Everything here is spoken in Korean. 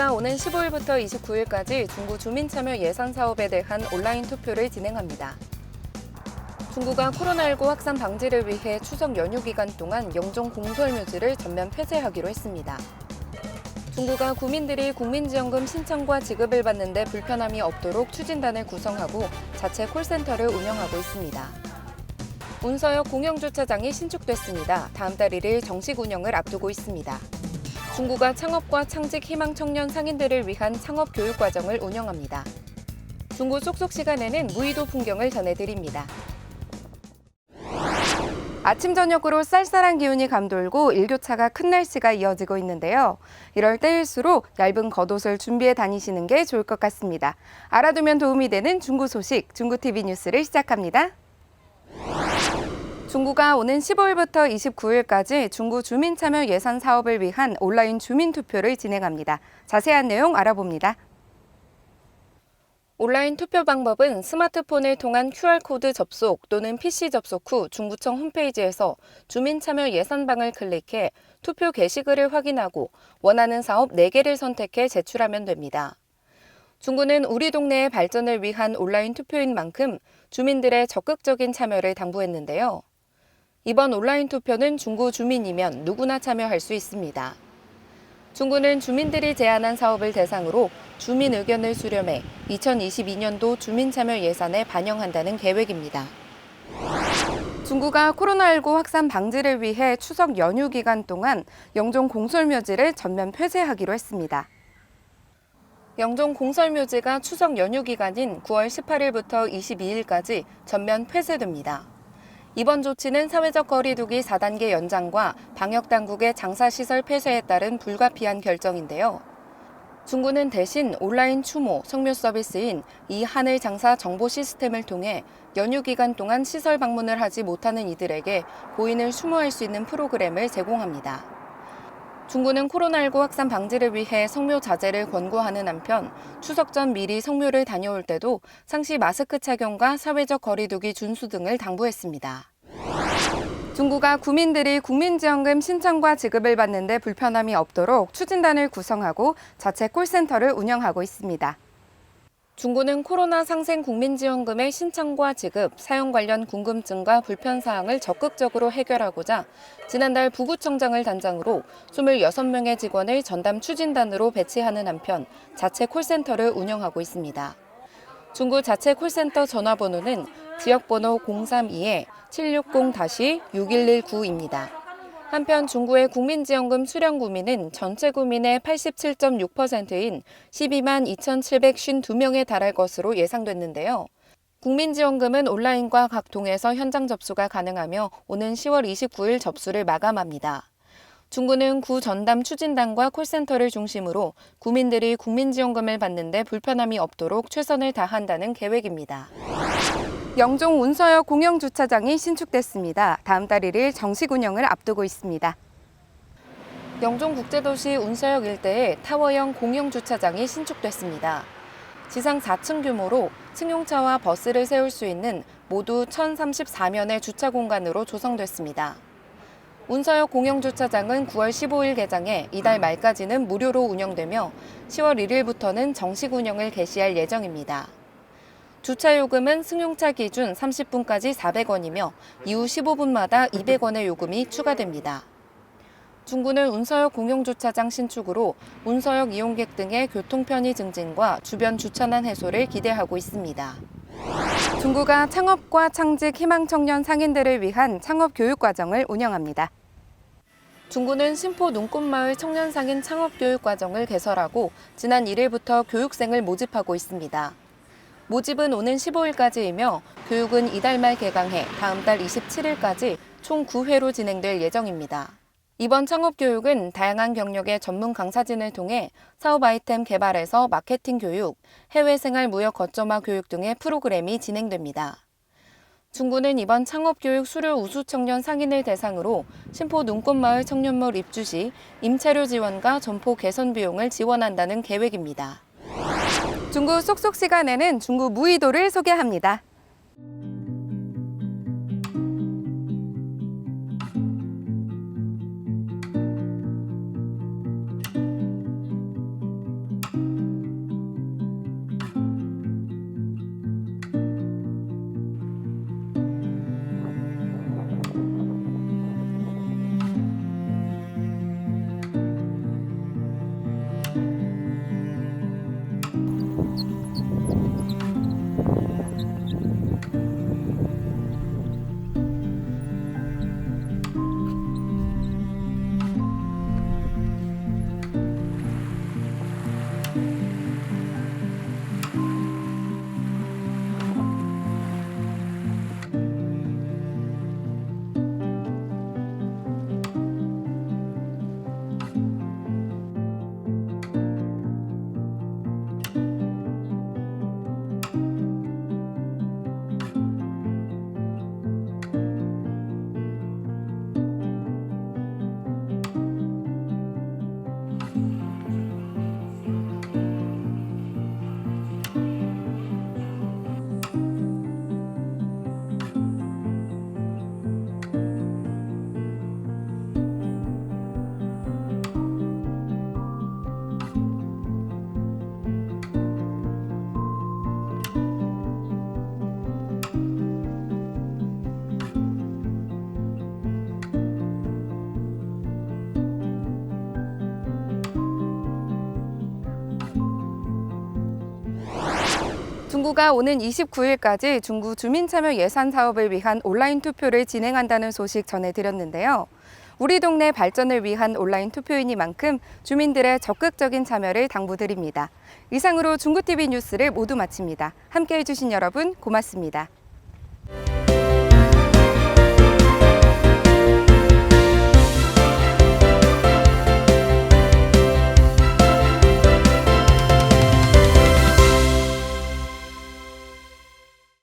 중구가 오는 15일부터 29일까지 중구 주민참여 예산 사업에 대한 온라인 투표를 진행합니다. 중구가 코로나19 확산 방지를 위해 추석 연휴 기간 동안 영종 공설묘지를 전면 폐쇄하기로 했습니다. 중구가 구민들이 국민지원금 신청과 지급을 받는 데 불편함이 없도록 추진단을 구성하고 자체 콜센터를 운영하고 있습니다. 운서역 공영주차장이 신축됐습니다. 다음 달 1일 정식 운영을 앞두고 있습니다. 중구가 창업과 창직 희망 청년 상인들을 위한 창업 교육 과정을 운영합니다. 중구 쏙쏙 시간에는 무의도 풍경을 전해드립니다. 아침 저녁으로 쌀쌀한 기운이 감돌고 일교차가 큰 날씨가 이어지고 있는데요. 이럴 때일수록 얇은 겉옷을 준비해 다니시는 게 좋을 것 같습니다. 알아두면 도움이 되는 중구 소식, 중구TV 뉴스를 시작합니다. 중구가 오는 15일부터 29일까지 중구 주민참여 예산 사업을 위한 온라인 주민투표를 진행합니다. 자세한 내용 알아봅니다. 온라인 투표 방법은 스마트폰을 통한 QR코드 접속 또는 PC 접속 후 중구청 홈페이지에서 주민참여 예산방을 클릭해 투표 게시글을 확인하고 원하는 사업 4개를 선택해 제출하면 됩니다. 중구는 우리 동네의 발전을 위한 온라인 투표인 만큼 주민들의 적극적인 참여를 당부했는데요. 이번 온라인 투표는 중구 주민이면 누구나 참여할 수 있습니다. 중구는 주민들이 제안한 사업을 대상으로 주민 의견을 수렴해 2022년도 주민참여 예산에 반영한다는 계획입니다. 중구가 코로나19 확산 방지를 위해 추석 연휴 기간 동안 영종 공설묘지를 전면 폐쇄하기로 했습니다. 영종 공설묘지가 추석 연휴 기간인 9월 18일부터 22일까지 전면 폐쇄됩니다. 이번 조치는 사회적 거리 두기 4단계 연장과 방역당국의 장사시설 폐쇄에 따른 불가피한 결정인데요. 중구는 대신 온라인 추모, 성묘 서비스인 이 하늘 장사 정보 시스템을 통해 연휴 기간 동안 시설 방문을 하지 못하는 이들에게 고인을 추모할 수 있는 프로그램을 제공합니다. 중구는 코로나19 확산 방지를 위해 성묘 자제를 권고하는 한편 추석 전 미리 성묘를 다녀올 때도 상시 마스크 착용과 사회적 거리 두기 준수 등을 당부했습니다. 중구가 구민들이 국민지원금 신청과 지급을 받는 데 불편함이 없도록 추진단을 구성하고 자체 콜센터를 운영하고 있습니다. 중구는 코로나 상생 국민지원금의 신청과 지급, 사용 관련 궁금증과 불편사항을 적극적으로 해결하고자 지난달 부구청장을 단장으로 26명의 직원을 전담 추진단으로 배치하는 한편 자체 콜센터를 운영하고 있습니다. 중구 자체 콜센터 전화번호는 지역번호 032-760-6119입니다. 한편 중구의 국민지원금 수령 구민은 전체 구민의 87.6%인 12만 2,752명에 달할 것으로 예상됐는데요. 국민지원금은 온라인과 각 동에서 현장 접수가 가능하며 오는 10월 29일 접수를 마감합니다. 중구는 구 전담 추진단과 콜센터를 중심으로 구민들이 국민지원금을 받는 데 불편함이 없도록 최선을 다한다는 계획입니다. 영종 운서역 공영주차장이 신축됐습니다. 다음 달 1일 정식 운영을 앞두고 있습니다. 영종국제도시 운서역 일대에 타워형 공영주차장이 신축됐습니다. 지상 4층 규모로 승용차와 버스를 세울 수 있는 모두 1,034면의 주차 공간으로 조성됐습니다. 운서역 공영주차장은 9월 15일 개장해 이달 말까지는 무료로 운영되며 10월 1일부터는 정식 운영을 개시할 예정입니다. 주차 요금은 승용차 기준 30분까지 400원이며 이후 15분마다 200원의 요금이 추가됩니다. 중구는 운서역 공용주차장 신축으로 운서역 이용객 등의 교통 편의 증진과 주변 주차난 해소를 기대하고 있습니다. 중구가 창업과 창직 희망 청년 상인들을 위한 창업 교육 과정을 운영합니다. 중구는 신포 눈꽃마을 청년상인 창업교육 과정을 개설하고 지난 1일부터 교육생을 모집하고 있습니다. 모집은 오는 15일까지이며 교육은 이달 말 개강해 다음 달 27일까지 총 9회로 진행될 예정입니다. 이번 창업교육은 다양한 경력의 전문 강사진을 통해 사업 아이템 개발에서 마케팅 교육, 해외생활 무역 거점화 교육 등의 프로그램이 진행됩니다. 중구는 이번 창업교육 수료 우수 청년 상인을 대상으로 신포 눈꽃마을 청년몰 입주 시 임차료 지원과 점포 개선 비용을 지원한다는 계획입니다. 중구 쏙쏙 시간에는 중구 무의도를 소개합니다. 중구가 오는 29일까지 중구 주민참여 예산 사업을 위한 온라인 투표를 진행한다는 소식 전해드렸는데요. 우리 동네 발전을 위한 온라인 투표이니만큼 주민들의 적극적인 참여를 당부드립니다. 이상으로 중구TV 뉴스를 모두 마칩니다. 함께해 주신 여러분 고맙습니다.